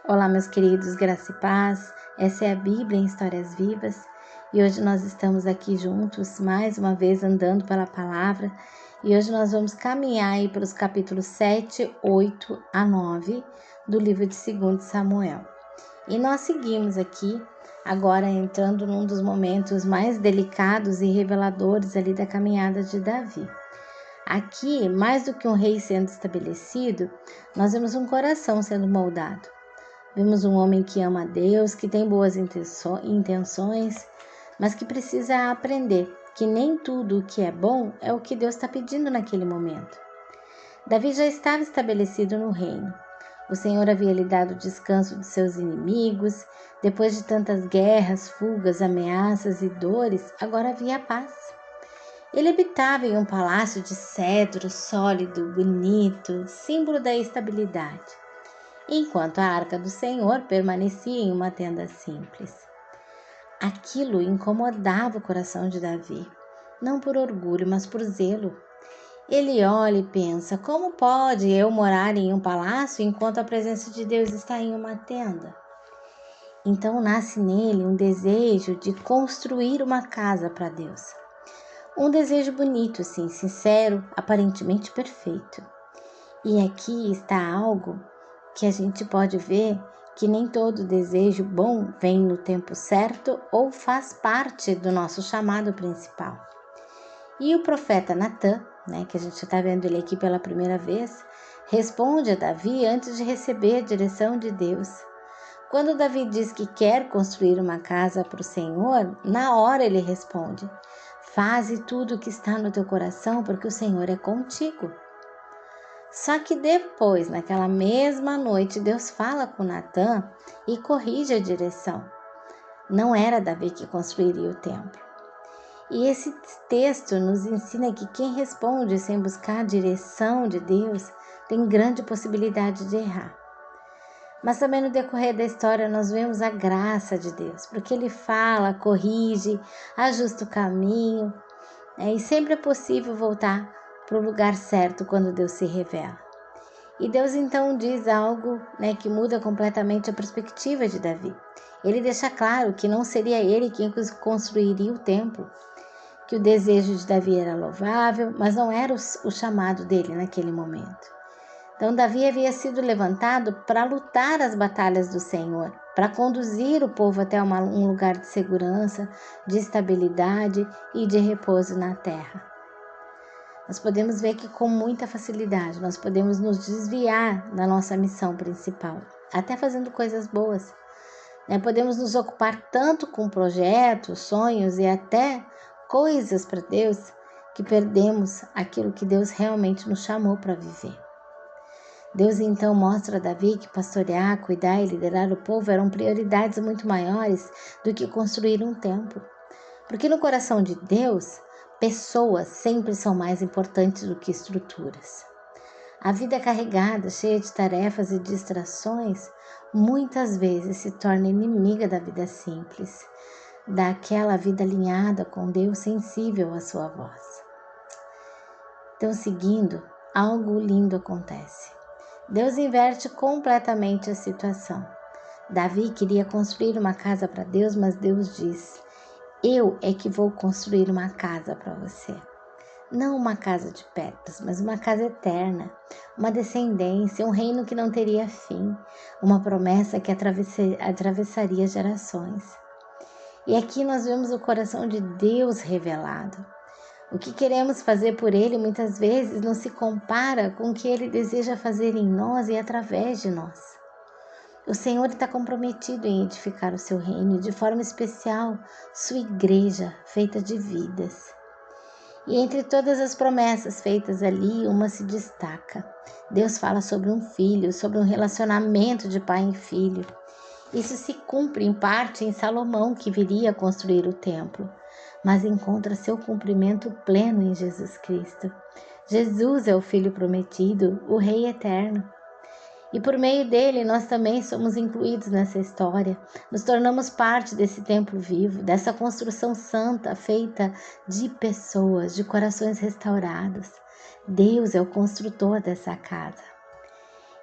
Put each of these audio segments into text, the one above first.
Olá, meus queridos, graça e paz. Essa é a Bíblia em Histórias Vivas e hoje nós estamos aqui juntos, mais uma vez andando pela palavra, e hoje nós vamos caminhar aí pelos capítulos 7, 8 a 9 do livro de 2 Samuel. E nós seguimos aqui, agora entrando num dos momentos mais delicados e reveladores ali da caminhada de Davi. Aqui, mais do que um rei sendo estabelecido, nós vemos um coração sendo moldado. Vemos um homem que ama a Deus, que tem boas intenções, mas que precisa aprender que nem tudo o que é bom é o que Deus está pedindo naquele momento. Davi já estava estabelecido no reino. O Senhor havia lhe dado o descanso de seus inimigos. Depois de tantas guerras, fugas, ameaças e dores, agora havia paz. Ele habitava em um palácio de cedro sólido, bonito, símbolo da estabilidade, enquanto a arca do Senhor permanecia em uma tenda simples. Aquilo incomodava o coração de Davi, não por orgulho, mas por zelo. Ele olha e pensa: como pode eu morar em um palácio enquanto a presença de Deus está em uma tenda? Então nasce nele um desejo de construir uma casa para Deus. Um desejo bonito, sim, sincero, aparentemente perfeito. E aqui está algo que a gente pode ver que nem todo desejo bom vem no tempo certo ou faz parte do nosso chamado principal. E o profeta Natã, que a gente está vendo ele aqui pela primeira vez, responde a Davi antes de receber a direção de Deus. Quando Davi diz que quer construir uma casa para o Senhor, na hora ele responde: faze tudo o que está no teu coração, porque o Senhor é contigo. Só que depois, naquela mesma noite, Deus fala com Natã e corrige a direção. Não era Davi que construiria o templo. E esse texto nos ensina que quem responde sem buscar a direção de Deus tem grande possibilidade de errar. Mas também no decorrer da história nós vemos a graça de Deus, porque Ele fala, corrige, ajusta o caminho, e sempre é possível voltar para o lugar certo quando Deus se revela. E Deus então diz algo que muda completamente a perspectiva de Davi. Ele deixa claro que não seria ele quem construiria o templo, que o desejo de Davi era louvável, mas não era o chamado dele naquele momento. Então Davi havia sido levantado para lutar as batalhas do Senhor, para conduzir o povo até um lugar de segurança, de estabilidade e de repouso na terra. Nós podemos ver que com muita facilidade nós podemos nos desviar da nossa missão principal, até fazendo coisas boas. Podemos nos ocupar tanto com projetos, sonhos e até coisas para Deus que perdemos aquilo que Deus realmente nos chamou para viver. Deus então mostra a Davi que pastorear, cuidar e liderar o povo eram prioridades muito maiores do que construir um templo. Porque no coração de Deus, pessoas sempre são mais importantes do que estruturas. A vida carregada, cheia de tarefas e distrações, muitas vezes se torna inimiga da vida simples, daquela vida alinhada com Deus, sensível à sua voz. Então, seguindo, algo lindo acontece. Deus inverte completamente a situação. Davi queria construir uma casa para Deus, mas Deus diz: eu é que vou construir uma casa para você. Não uma casa de pedras, mas uma casa eterna, uma descendência, um reino que não teria fim, uma promessa que atravessaria gerações. E aqui nós vemos o coração de Deus revelado. O que queremos fazer por Ele muitas vezes não se compara com o que Ele deseja fazer em nós e através de nós. O Senhor está comprometido em edificar o seu reino, de forma especial, sua igreja feita de vidas. E entre todas as promessas feitas ali, uma se destaca. Deus fala sobre um filho, sobre um relacionamento de pai e filho. Isso se cumpre em parte em Salomão, que viria a construir o templo, mas encontra seu cumprimento pleno em Jesus Cristo. Jesus é o Filho prometido, o Rei eterno. E por meio dele nós também somos incluídos nessa história, nos tornamos parte desse templo vivo, dessa construção santa feita de pessoas, de corações restaurados. Deus é o construtor dessa casa.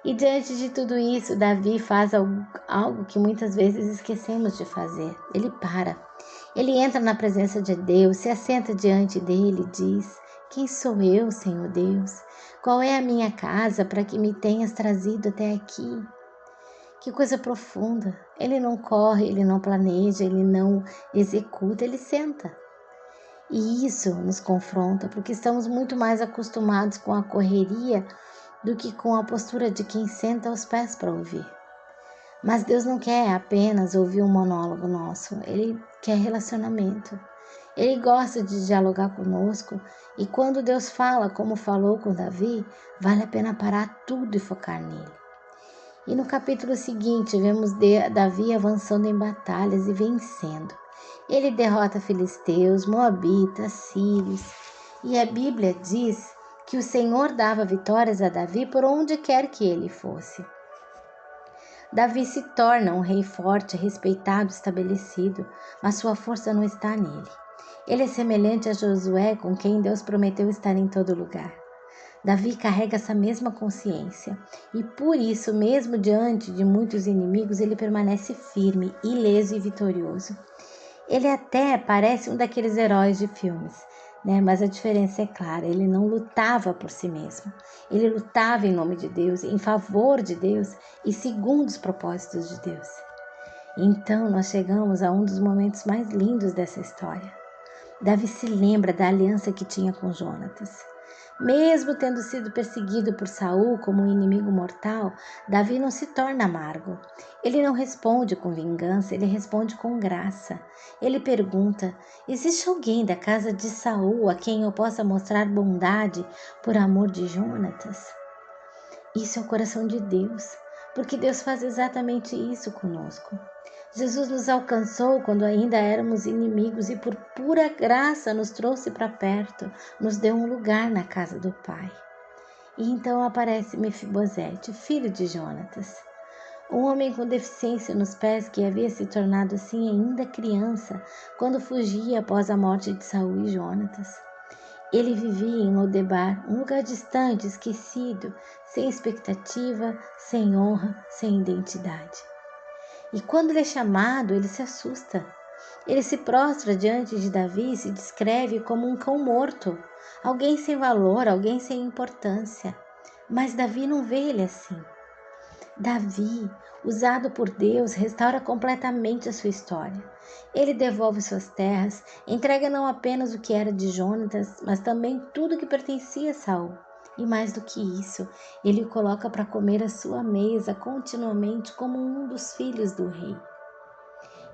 E diante de tudo isso, Davi faz algo que muitas vezes esquecemos de fazer. Ele para. Ele entra na presença de Deus, se assenta diante dele e diz: Quem sou eu, Senhor Deus? Qual é a minha casa para que me tenhas trazido até aqui? Que coisa profunda. Ele não corre, ele não planeja, ele não executa, ele senta. E isso nos confronta, porque estamos muito mais acostumados com a correria do que com a postura de quem senta aos pés para ouvir. Mas Deus não quer apenas ouvir um monólogo nosso, Ele quer relacionamento. Ele gosta de dialogar conosco e quando Deus fala como falou com Davi, vale a pena parar tudo e focar nele. E no capítulo seguinte, vemos Davi avançando em batalhas e vencendo. Ele derrota filisteus, moabitas, sírios. E a Bíblia diz que o Senhor dava vitórias a Davi por onde quer que ele fosse. Davi se torna um rei forte, respeitado, estabelecido, mas sua força não está nele. Ele é semelhante a Josué, com quem Deus prometeu estar em todo lugar. Davi carrega essa mesma consciência e por isso, mesmo diante de muitos inimigos, ele permanece firme, ileso e vitorioso. Ele até parece um daqueles heróis de filmes, né? Mas a diferença é clara, ele não lutava por si mesmo. Ele lutava em nome de Deus, em favor de Deus e segundo os propósitos de Deus. Então nós chegamos a um dos momentos mais lindos dessa história. Davi se lembra da aliança que tinha com Jonatas. Mesmo tendo sido perseguido por Saul como um inimigo mortal, Davi não se torna amargo. Ele não responde com vingança, ele responde com graça. Ele pergunta: existe alguém da casa de Saul a quem eu possa mostrar bondade por amor de Jonatas? Isso é o coração de Deus, porque Deus faz exatamente isso conosco. Jesus nos alcançou quando ainda éramos inimigos e por pura graça nos trouxe para perto, nos deu um lugar na casa do Pai. E então aparece Mefibosete, filho de Jonatas, um homem com deficiência nos pés que havia se tornado assim ainda criança quando fugia após a morte de Saul e Jonatas. Ele vivia em Lodebar, um lugar distante, esquecido, sem expectativa, sem honra, sem identidade. E quando ele é chamado, ele se assusta. Ele se prostra diante de Davi e se descreve como um cão morto, alguém sem valor, alguém sem importância. Mas Davi não vê ele assim. Davi, usado por Deus, restaura completamente a sua história. Ele devolve suas terras, entrega não apenas o que era de Jonatas, mas também tudo que pertencia a Saul. E mais do que isso, ele o coloca para comer à sua mesa continuamente como um dos filhos do rei.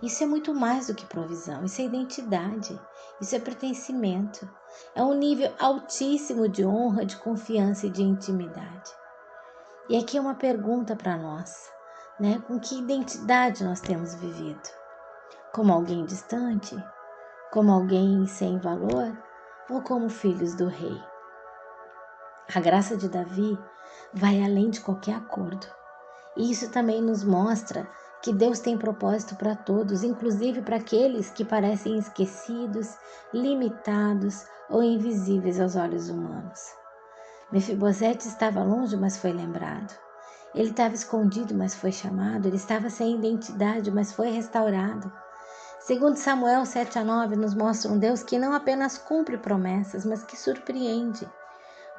Isso é muito mais do que provisão, isso é identidade, isso é pertencimento. É um nível altíssimo de honra, de confiança e de intimidade. E aqui é uma pergunta para nós, né? Com que identidade nós temos vivido? Como alguém distante? Como alguém sem valor? Ou como filhos do rei? A graça de Davi vai além de qualquer acordo. E isso também nos mostra que Deus tem propósito para todos, inclusive para aqueles que parecem esquecidos, limitados ou invisíveis aos olhos humanos. Mefibosete estava longe, mas foi lembrado. Ele estava escondido, mas foi chamado. Ele estava sem identidade, mas foi restaurado. Segundo Samuel 7:9 nos mostra um Deus que não apenas cumpre promessas, mas que surpreende.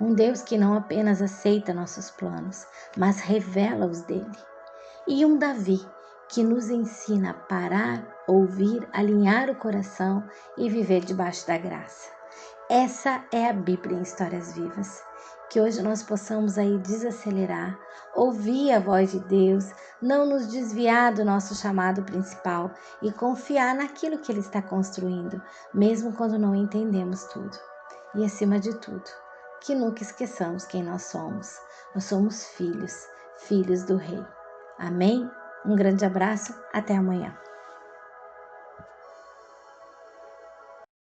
Um Deus que não apenas aceita nossos planos, mas revela os dele. E um Davi que nos ensina a parar, ouvir, alinhar o coração e viver debaixo da graça. Essa é a Bíblia em Histórias Vivas. Que hoje nós possamos aí desacelerar, ouvir a voz de Deus, não nos desviar do nosso chamado principal e confiar naquilo que Ele está construindo, mesmo quando não entendemos tudo. E acima de tudo, que nunca esqueçamos quem nós somos. Nós somos filhos, filhos do Rei. Amém? Um grande abraço, até amanhã.